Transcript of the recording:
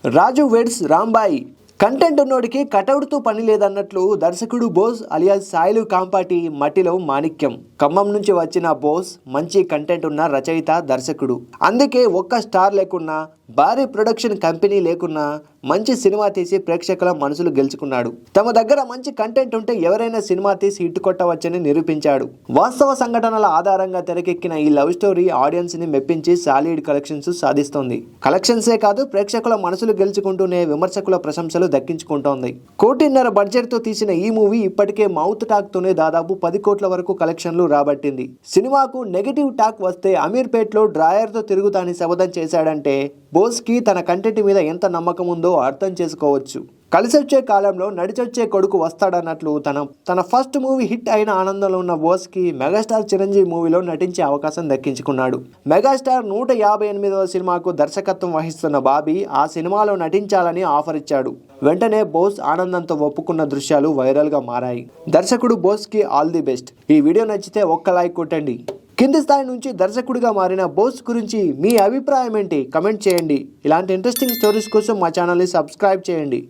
రాజు weds Rambai. Content ఉన్నోడికి కటౌట్తో పని లేదన్నట్లు దర్శకుడు బోస్ అలియాస్ సాయిలు కాంపాటి మట్టిలో మాణిక్యం. ఖమ్మం నుంచి వచ్చిన బోస్ మంచి కంటెంట్ ఉన్న రచయిత, దర్శకుడు. అందుకే ఒక్క స్టార్ లేకున్నా, భారీ ప్రొడక్షన్ కంపెనీ లేకున్నా మంచి సినిమా తీసి ప్రేక్షకుల మనసులు గెలుచుకున్నాడు. తమ దగ్గర మంచి కంటెంట్ ఉంటే ఎవరైనా సినిమా తీసి హిట్ కొట్టవచ్చని నిరూపించాడు. వాస్తవ సంఘటనల ఆధారంగా తెరకెక్కిన ఈ లవ్ స్టోరీ ఆడియన్స్ ని మెప్పించి సాలిడ్ కలెక్షన్స్ సాధిస్తోంది. కలెక్షన్సే కాదు, ప్రేక్షకుల మనసులు గెలుచుకుంటూనే విమర్శకుల ప్రశంసలు దక్కించుకుంటోంది. 1.5 కోటి బడ్జెట్ తో తీసిన ఈ మూవీ ఇప్పటికే మౌత్ టాక్ తోనే దాదాపు 10 కోట్ల వరకు కలెక్షన్లు రాబట్టింది. సినిమాకు నెగిటివ్ టాక్ వస్తే అమీర్పేట్ లో డ్రాయర్ తో తిరుగుతాని శపథం చేశాడంటే బోస్ కి తన కంటెంట్ మీద ఎంత నమ్మకం ఉందో అర్థం చేసుకోవచ్చు. కలిసొచ్చే కాలంలో నడిచొచ్చే కొడుకు వస్తాడన్నట్లు తన ఫస్ట్ మూవీ హిట్ అయిన ఆనందంలో ఉన్న బోస్ కి మెగాస్టార్ చిరంజీవి మూవీలో నటించే అవకాశం దక్కించుకున్నాడు. మెగాస్టార్ 158వ సినిమాకు దర్శకత్వం వహిస్తున్న బాబీ ఆ సినిమాలో నటించాలని ఆఫర్ ఇచ్చాడు. వెంటనే బోస్ ఆనందంతో ఒప్పుకున్న దృశ్యాలు వైరల్ గా మారాయి. దర్శకుడు బోస్ కి ఆల్ ది బెస్ట్. ఈ వీడియో నచ్చితే ఒక్క లైక్ కొట్టండి. కింది స్థాయి నుంచి దర్శకుడిగా మారిన బోస్ గురించి మీ అభిప్రాయం ఏంటి? కమెంట్ చేయండి. ఇలాంటి ఇంట్రెస్టింగ్ స్టోరీస్ కోసం మా ఛానల్ని సబ్స్క్రైబ్ చేయండి.